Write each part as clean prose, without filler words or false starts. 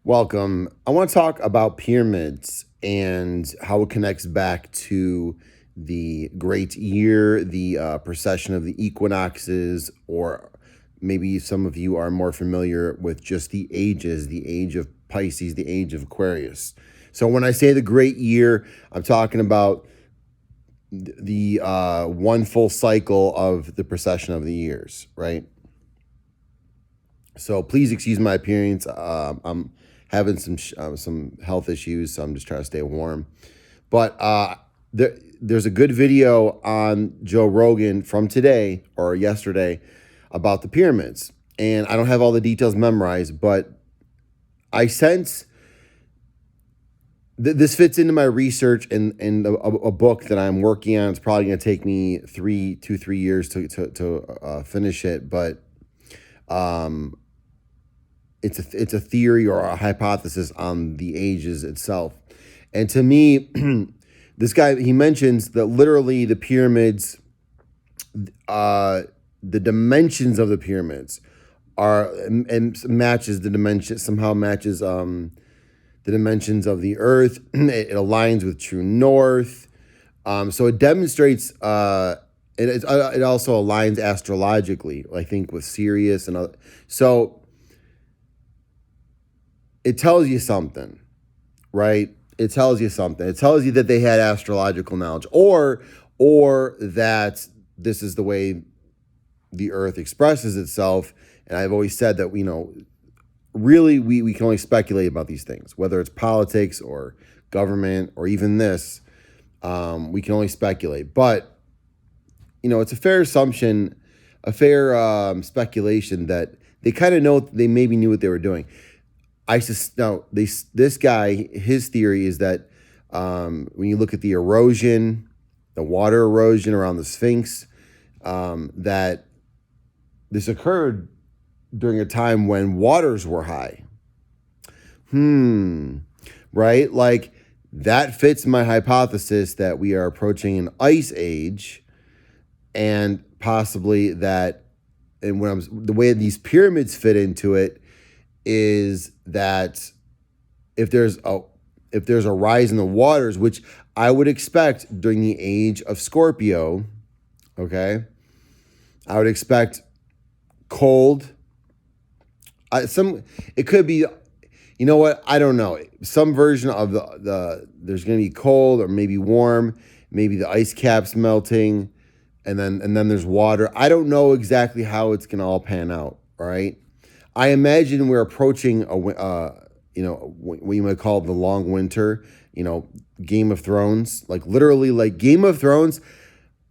Welcome. I want to talk about pyramids and how it connects back to the great year, the precession of the equinoxes, or maybe some of you are more familiar with just the ages, the age of Pisces, the age of Aquarius. So when I say the great year, I'm talking about the one full cycle of the precession of the years, right? So please excuse my appearance. I'm having some health issues, so I'm just trying to stay warm. But there's a good video on Joe Rogan from today or yesterday about the pyramids, and I don't have all the details memorized, but I sense this fits into my research and a book that I'm working on. It's probably going to take me 3 years to finish it, but um, it's a theory or a hypothesis on the ages itself. And to me, this guy, he mentions that literally the pyramids, the dimensions of the pyramids are and matches the dimension, somehow matches the dimensions of the earth. It aligns with true north. So it demonstrates it also aligns astrologically, I think, with Sirius and other. So it tells you something, right? It tells you something. It tells you that they had astrological knowledge, or that this is the way the earth expresses itself. And I've always said that, really we can only speculate about these things, whether it's politics or government or even this. We can only speculate. But, it's a fair assumption, a fair speculation that they kind of know, they maybe knew what they were doing. This guy, his theory is that when you look at the erosion, the water erosion around the Sphinx, that this occurred during a time when waters were high. Right? Like that fits my hypothesis that we are approaching an ice age, and possibly that, and the way these pyramids fit into it is that if there's a rise in the waters, which I would expect during the age of Scorpio, okay, I would expect cold. It could be, you know what? I don't know. Some version of the there's going to be cold or maybe warm, maybe the ice caps melting, and then there's water. I don't know exactly how it's going to all pan out. All right. I imagine we're approaching what you might call the long winter, Game of Thrones, like literally like Game of Thrones.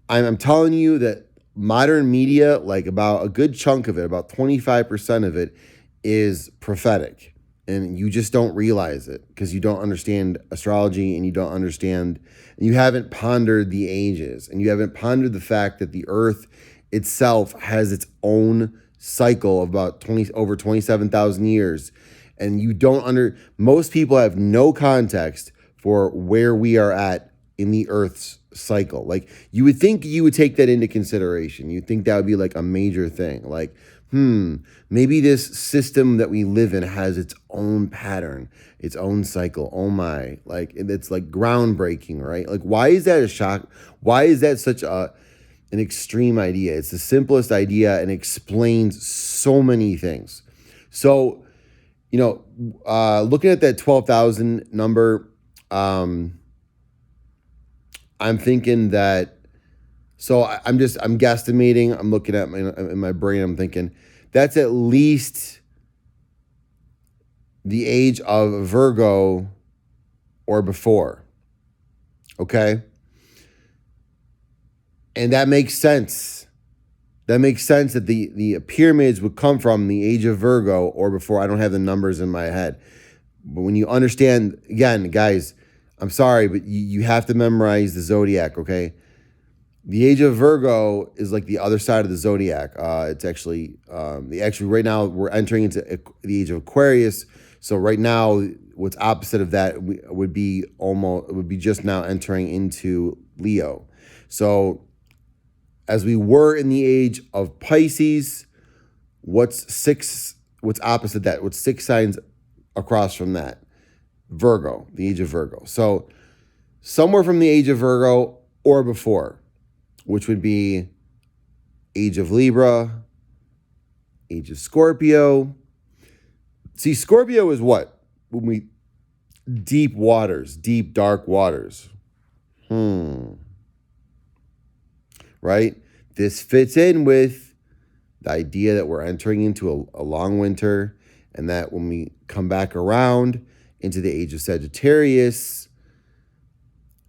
I'm telling you that modern media, like about a good chunk of it, about 25% of it is prophetic. And you just don't realize it because you don't understand astrology and you haven't pondered the ages, and you haven't pondered the fact that the earth itself has its own cycle of about over 27,000 years. And most people have no context for where we are at in the earth's cycle. Like you would think you would take that into consideration. You'd think that would be like a major thing. Like, maybe this system that we live in has its own pattern, its own cycle. Oh my, like it's like groundbreaking, right? Like, why is that a shock? Why is that such an extreme idea? It's the simplest idea and explains so many things. So, looking at that 12,000 number, I'm thinking that, so I'm guesstimating, I'm looking at in my brain, I'm thinking that's at least the age of Virgo or before. Okay. And that makes sense. That makes sense that the pyramids would come from the age of Virgo or before. I don't have the numbers in my head. But when you understand, again, guys, I'm sorry, but you have to memorize the zodiac, okay? The age of Virgo is like the other side of the zodiac. It's actually right now we're entering into the age of Aquarius. So right now, what's opposite of that would be just now entering into Leo. So as we were in the age of Pisces, what's opposite that? What's 6 signs across from that. Virgo, the age of Virgo. So somewhere from the age of Virgo or before, which would be age of Libra, age of Scorpio. See, Scorpio is what? When we deep waters, deep dark waters. Right? This fits in with the idea that we're entering into a long winter, and that when we come back around into the age of Sagittarius,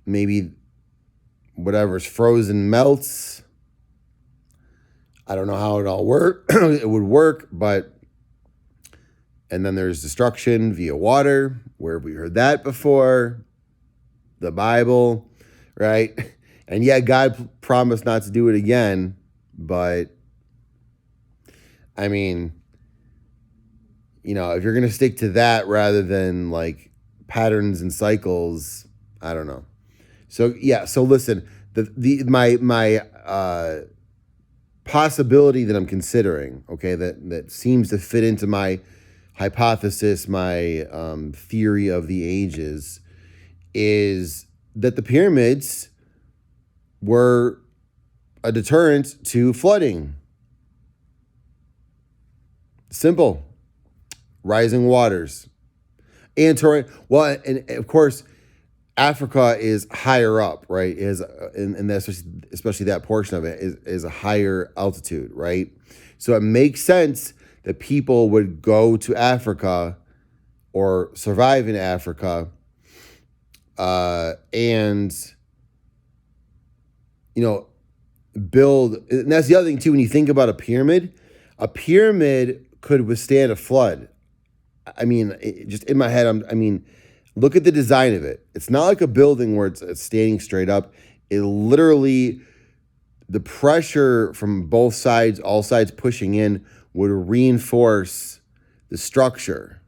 maybe whatever's frozen melts. I don't know how it all it would work, but, and then there's destruction via water. Where have we heard that before? The Bible, right? And yeah, God promised not to do it again, but I mean, you know, if you're going to stick to that rather than like patterns and cycles, I don't know. So yeah, so listen, my possibility that I'm considering, okay, that seems to fit into my hypothesis, my theory of the ages, is that the pyramids were a deterrent to flooding. Simple. Rising waters. And well, and of course, Africa is higher up, right? And that's especially that portion of it is a higher altitude, right? So it makes sense that people would go to Africa or survive in Africa, and you know, build. And that's the other thing too. When you think about a pyramid could withstand a flood. I mean, just in my head, look at the design of it. It's not like a building where it's standing straight up. It literally, the pressure from both sides, all sides pushing in, would reinforce the structure,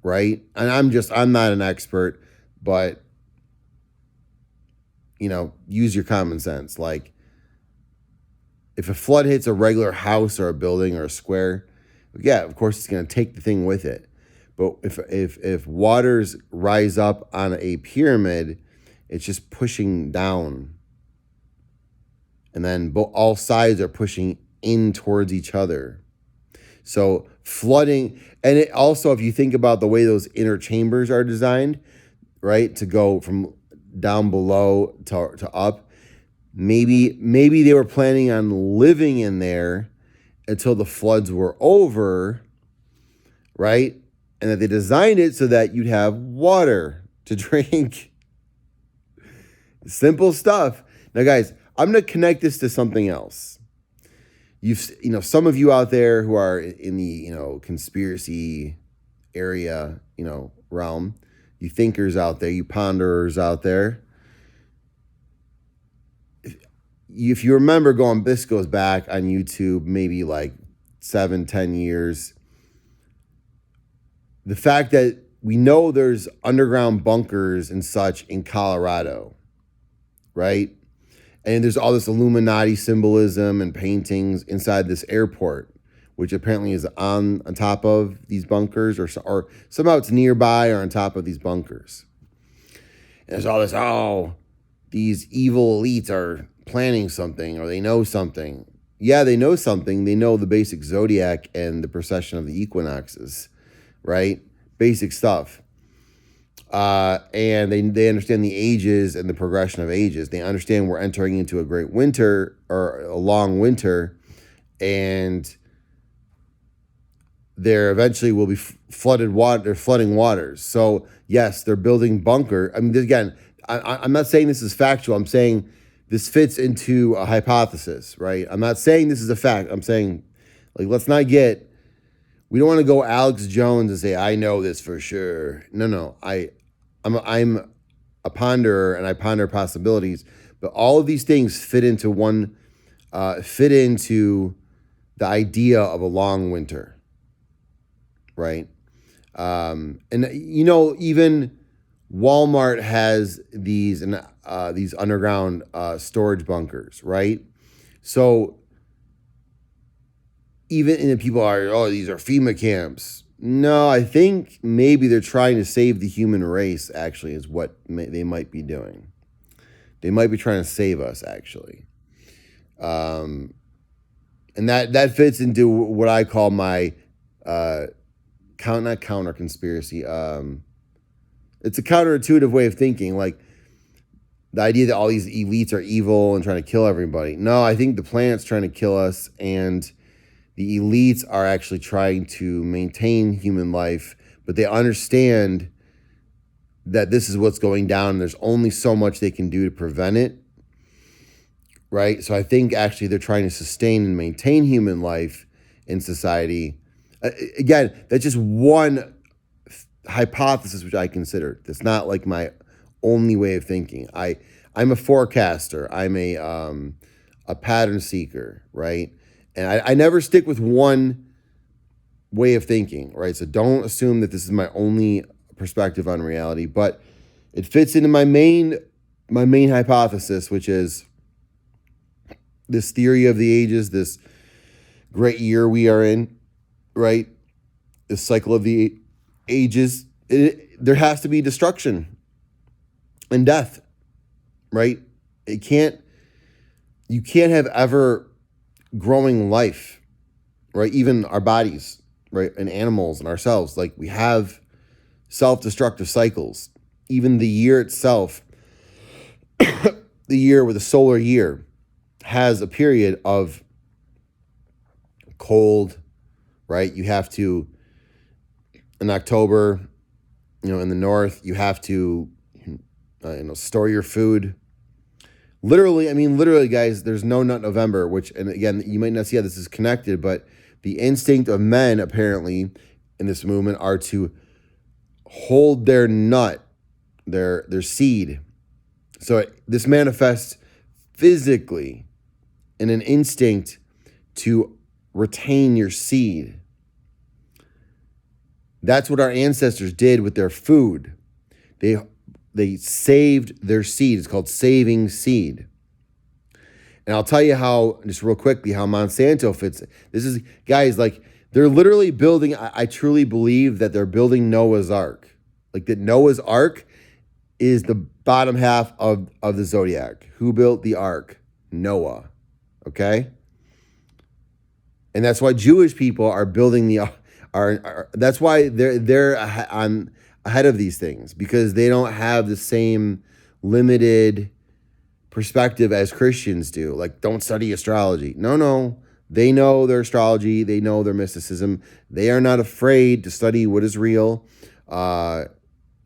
right? And I'm not an expert, but, you know, use your common sense. Like, if a flood hits a regular house or a building or a square, yeah, of course it's going to take the thing with it. But if waters rise up on a pyramid, it's just pushing down. And then all sides are pushing in towards each other. So flooding, and it also, if you think about the way those inner chambers are designed, right, to go from down below to up, maybe they were planning on living in there until the floods were over, right? And that they designed it so that you'd have water to drink. Simple stuff. Now, guys, I'm going to connect this to something else. Some of you out there who are in the, conspiracy area, realm, you thinkers out there, you ponderers out there. If you remember this goes back on YouTube, maybe like 7-10 years. The fact that we know there's underground bunkers and such in Colorado, right? And there's all this Illuminati symbolism and paintings inside this airport, which apparently is on top of these bunkers, or somehow it's nearby or on top of these bunkers. And there's all this, these evil elites are planning something, or they know something. Yeah, they know something. They know the basic zodiac and the precession of the equinoxes, right? Basic stuff. And they understand the ages and the progression of ages. They understand we're entering into a great winter, or a long winter, and there eventually will be flooding waters. So yes, they're building bunker. I mean, again, I'm not saying this is factual. I'm saying this fits into a hypothesis, right? I'm not saying this is a fact. I'm saying, like, we don't want to go Alex Jones and say, I know this for sure. No. I'm a ponderer, and I ponder possibilities, but all of these things fit into the idea of a long winter, right? And even Walmart has these underground storage bunkers, right? So even people are, these are FEMA camps. No, I think maybe they're trying to save the human race, actually, is what they might be doing. They might be trying to save us, actually. And that fits into what I call my not counter conspiracy. It's a counterintuitive way of thinking, like the idea that all these elites are evil and trying to kill everybody. No, I think the planet's trying to kill us, and the elites are actually trying to maintain human life, but they understand that this is what's going down, and there's only so much they can do to prevent it, right? So I think actually they're trying to sustain and maintain human life in society. Again, that's just one hypothesis which I consider. That's not like my only way of thinking. I'm a forecaster. I'm a pattern seeker, right? And I never stick with one way of thinking, right? So don't assume that this is my only perspective on reality, but it fits into my main hypothesis, which is this theory of the ages, this great year we are in, right? The cycle of the ages. There has to be destruction and death, right? You can't have ever growing life, right? Even our bodies, right? And animals and ourselves, like we have self-destructive cycles. Even the year itself, the year with a solar year, has a period of cold, right? You have to, in October, in the north, you have to, store your food. Literally, guys, there's no nut November, which, and again, you might not see how this is connected, but the instinct of men, apparently, in this movement are to hold their nut, their seed. So this manifests physically in an instinct to retain your seed. That's what our ancestors did with their food. They saved their seed. It's called saving seed. And I'll tell you how, just real quickly, how Monsanto fits. This is, guys, like, they're literally building, I truly believe that they're building Noah's Ark. Like, that Noah's Ark is the bottom half of the zodiac. Who built the Ark? Noah. Okay? And that's why Jewish people are building that's why they're ahead of these things, because they don't have the same limited perspective as Christians do. Like, don't study astrology. No. They know their astrology. They know their mysticism. They are not afraid to study what is real. And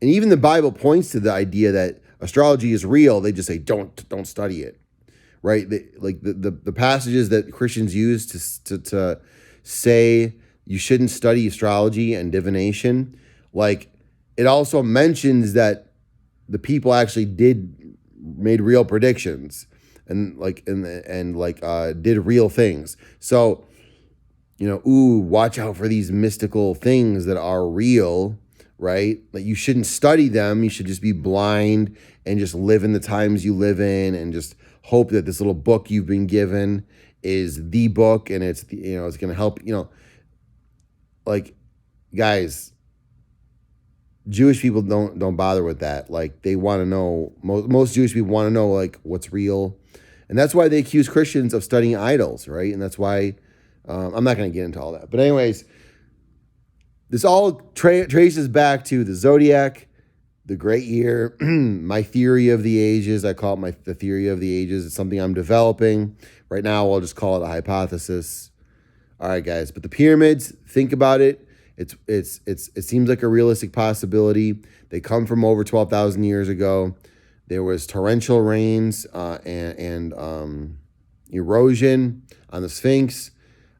even the Bible points to the idea that astrology is real. They just say, don't study it, right? The passages that Christians use to say you shouldn't study astrology and divination, like, it also mentions that the people actually made real predictions and did real things. So, watch out for these mystical things that are real, right? Like, you shouldn't study them. You should just be blind and just live in the times you live in and just hope that this little book you've been given is the book and it's it's going to help, like, guys, Jewish people don't bother with that. Like, they want to know, most Jewish people want to know, like, what's real. And that's why they accuse Christians of studying idols, right? And that's why, I'm not going to get into all that. But anyways, this all traces back to the zodiac, the great year, my theory of the ages. I call it the theory of the ages. It's something I'm developing. Right now, I'll just call it a hypothesis. All right, guys. But the pyramids, think about it. It seems like a realistic possibility. They come from over 12,000 years ago. There was torrential rains and erosion on the Sphinx.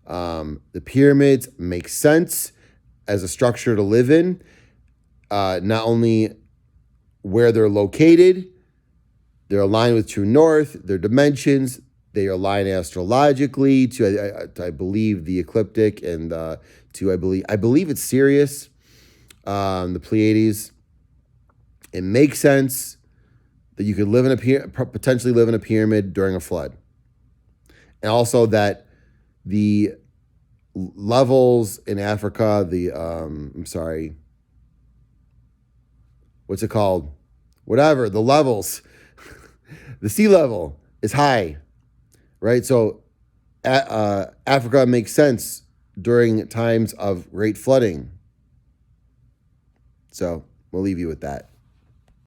The pyramids make sense as a structure to live in. Not only where they're located, they're aligned with true north, their dimensions, they align astrologically to I believe the ecliptic and to I believe it's Sirius, the Pleiades. It makes sense that you could potentially live in a pyramid during a flood, and also that the levels in Africa, I'm sorry, what's it called? Whatever, the levels, the sea level is high, right? So Africa makes sense during times of great flooding. So we'll leave you with that.